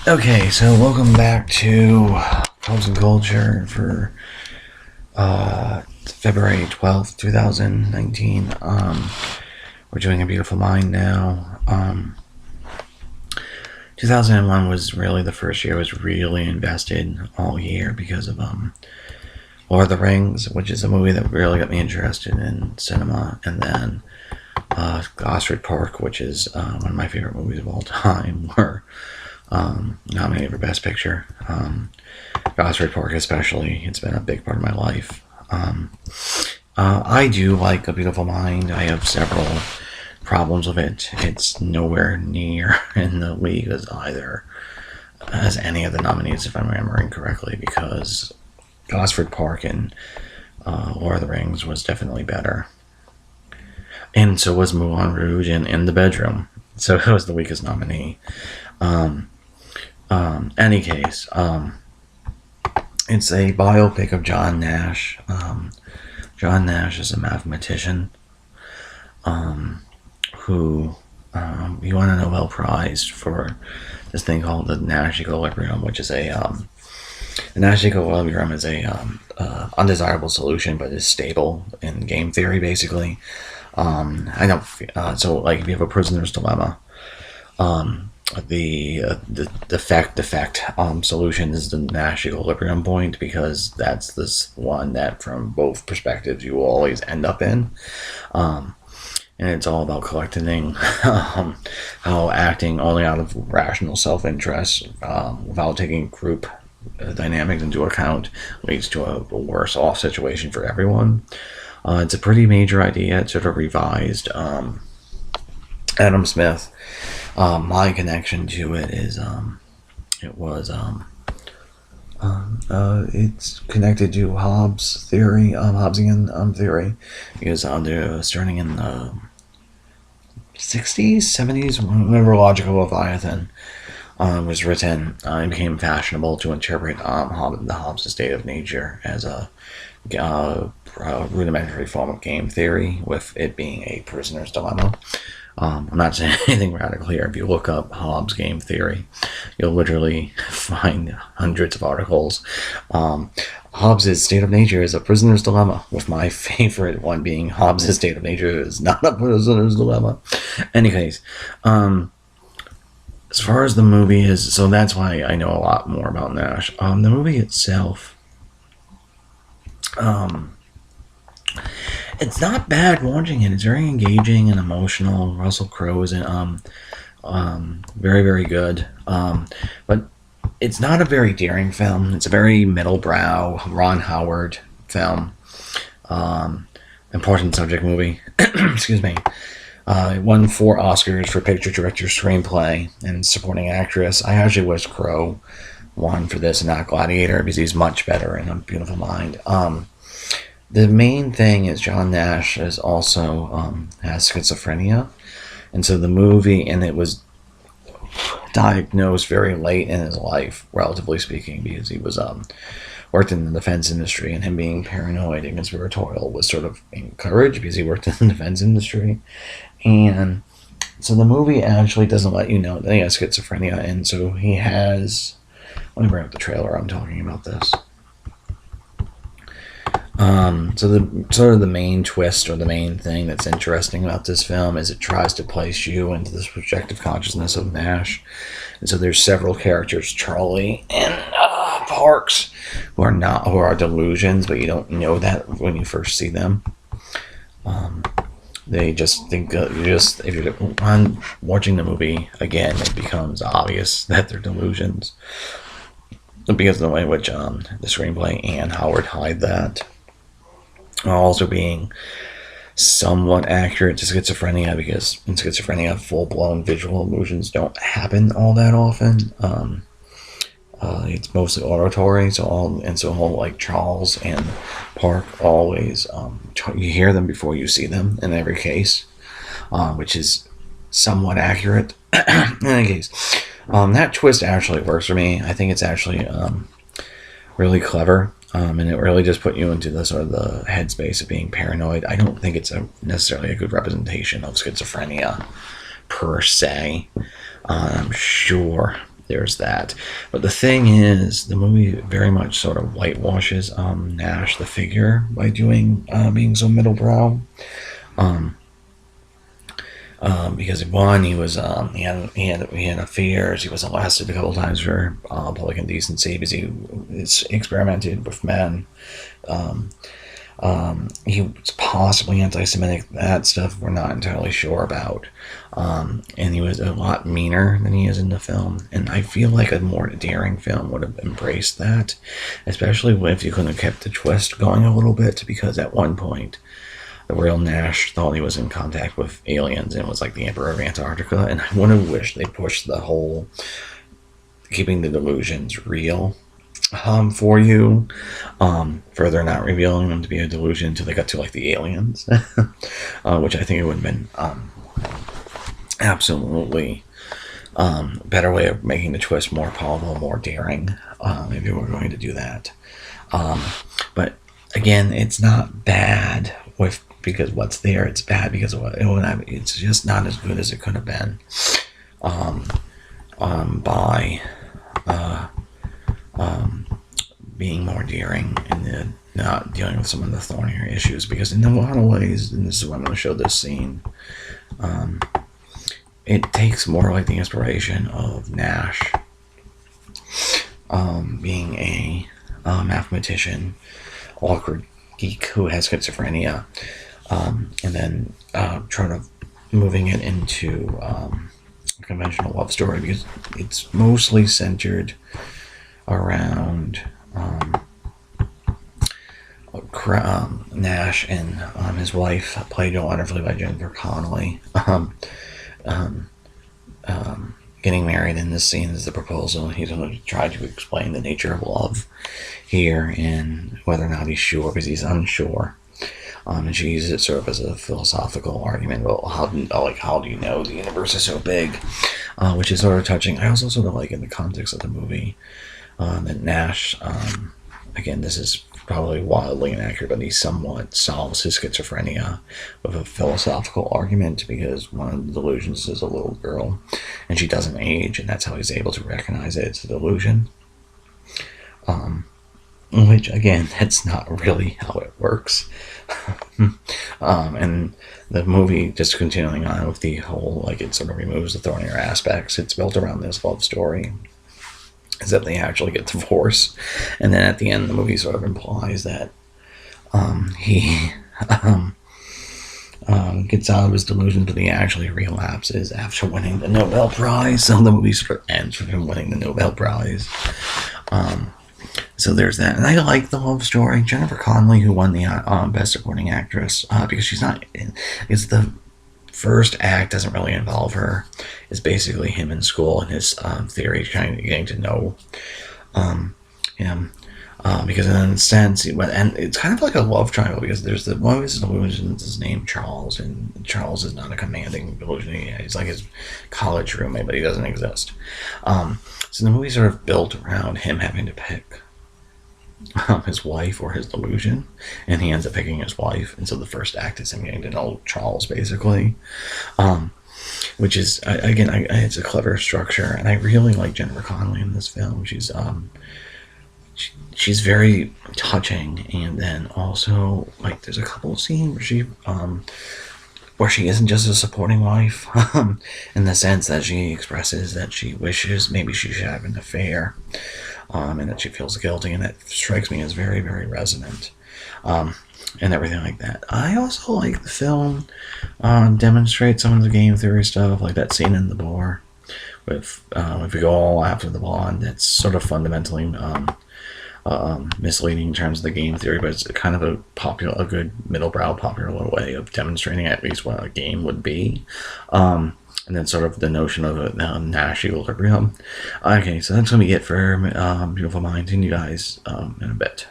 Okay, so welcome back to Pulps and Culture for February 12th, 2019. We're doing A Beautiful Mind now. 2001 was really the first year I was really invested all year because of Lord of the Rings, which is a movie that really got me interested in cinema, and then Gosford Park, which is one of my favorite movies of all time, were nominated for Best Picture. Gosford Park, especially, it's been a big part of my life. I do like A Beautiful Mind. I have several problems with it. It's nowhere near in the league as either as any of the nominees, if I'm remembering correctly, because Gosford Park and Lord of the Rings was definitely better. And so was Moulin Rouge and In the Bedroom. So it was the weakest nominee. Any case, it's a biopic of John Nash. John Nash is a mathematician who he won a Nobel Prize for this thing called the Nash equilibrium, which is a Nash equilibrium is a undesirable solution, but is stable in game theory, basically. I don't. So, like, if you have a prisoner's dilemma, the defect solution is the Nash equilibrium point, because that's this one that from both perspectives you will always end up in. And it's all about collecting how acting only out of rational self-interest without taking group dynamics into account leads to a worse off situation for everyone. It's a pretty major idea. It's sort of revised. Adam Smith, my connection to it is it's connected to Hobbes theory, Hobbesian theory, because they're starting in the 60s, 70s, whenever Logical Leviathan was written, it became fashionable to interpret the Hobbes' state of nature as a rudimentary form of game theory, with it being a prisoner's dilemma. I'm not saying anything radical here. If you look up Hobbes game theory, you'll literally find hundreds of articles. Hobbes' state of nature is a prisoner's dilemma, with my favorite one being Hobbes' state of nature is not a prisoner's dilemma. Any case, as far as the movie is, so that's why I know a lot more about Nash. The movie itself, it's not bad watching it. It's very engaging and emotional. Russell Crowe is very, very good. But it's not a very daring film. It's a very middle-brow, Ron Howard film. Important subject movie. Excuse me. It won 4 Oscars for picture, director, screenplay, and supporting actress. I actually wish Crowe won for this and not Gladiator, because he's much better in A Beautiful Mind. The main thing is John Nash is also has schizophrenia, and so the movie, and it was diagnosed very late in his life, relatively speaking, because he was worked in the defense industry, and him being paranoid and conspiratorial was sort of encouraged because he worked in the defense industry. And so the movie actually doesn't let you know that he has schizophrenia, and so he has, let me bring up the trailer, I'm talking about this. So the sort of the main twist, or the main thing that's interesting about this film, is it tries to place you into this projective consciousness of Nash. And so there's several characters, Charlie and Parks, who are delusions, but you don't know that when you first see them. They just think if you're watching the movie again, it becomes obvious that they're delusions, because of the way in which the screenplay and Howard hide that, also being somewhat accurate to schizophrenia, because in schizophrenia, full-blown visual illusions don't happen all that often. It's mostly auditory, so like Charles and Park always, you hear them before you see them in every case, which is somewhat accurate. In any case, that twist actually works for me. I think it's actually really clever. And it really just put you into the sort of the headspace of being paranoid. I don't think it's necessarily a good representation of schizophrenia per se. I'm sure there's that. But the thing is, the movie very much sort of whitewashes Nash the figure by doing being so middlebrow. Um, because one, he had affairs. He was arrested a couple times for public indecency because he experimented with men. Um, he was possibly anti-Semitic. That stuff we're not entirely sure about. And he was a lot meaner than he is in the film. And I feel like a more daring film would have embraced that, especially if you could have kept the twist going a little bit. Because at one point, the real Nash thought he was in contact with aliens and was like the Emperor of Antarctica. And I would have wished they pushed the whole keeping the delusions real for you, further not revealing them to be a delusion until they got to like the aliens, which I think it would have been absolutely better way of making the twist more powerful, more daring, if you were going to do that. But again, it's not bad because what's there. It's bad because it's just not as good as it could have been by being more daring and not dealing with some of the thornier issues. Because in a lot of ways, and this is what I'm going to show this scene, it takes more like the inspiration of Nash being a mathematician, awkward geek who has schizophrenia, and then trying to moving it into a conventional love story, because it's mostly centered around Nash and his wife, played wonderfully by Jennifer Connelly, getting married. In this scene is the proposal. He's going to try to explain the nature of love here and whether or not he's sure, because he's unsure. And she uses it sort of as a philosophical argument about how do you know the universe is so big, which is sort of touching. I also sort of like in the context of the movie that Nash, again, this is probably wildly inaccurate, but he somewhat solves his schizophrenia with a philosophical argument, because one of the delusions is a little girl and she doesn't age, and that's how he's able to recognize it. It's a delusion. Which, again, that's not really how it works. And the movie, just continuing on with the whole, like, it sort of removes the thornier aspects. It's built around this love story, is that they actually get divorced. And then at the end, the movie sort of implies that he gets out of his delusion, but he actually relapses after winning the Nobel Prize. So the movie sort of ends with him winning the Nobel Prize. So there's that. And I like the love story. Jennifer Connelly, who won the Best Supporting Actress, because she's not in, it's the first act doesn't really involve her. It's basically him in school and his theory, kind of getting to know him. Because in a sense, and it's kind of like a love triangle, because there's the one of his delusions is named Charles, and Charles is not a commanding delusion. He's like his college roommate, but he doesn't exist. So the movie sort of built around him having to pick his wife or his delusion, and he ends up picking his wife. And so the first act is him getting to know Charles, basically, which is again, it's a clever structure, and I really like Jennifer Connelly in this film. She's very touching, and then also, like, there's a couple of scenes where she isn't just a supporting wife, in the sense that she expresses that she wishes maybe she should have an affair, and that she feels guilty, and that strikes me as very, very resonant, and everything like that. I also like the film demonstrate some of the game theory stuff, like that scene in the bar with if we go all after the blonde, that's sort of fundamentally misleading in terms of the game theory, but it's kind of a good middlebrow popular way of demonstrating at least what a game would be. And then sort of the notion of a Nash equilibrium. Okay, so that's going to be it for Beautiful Minds, and you guys in a bit.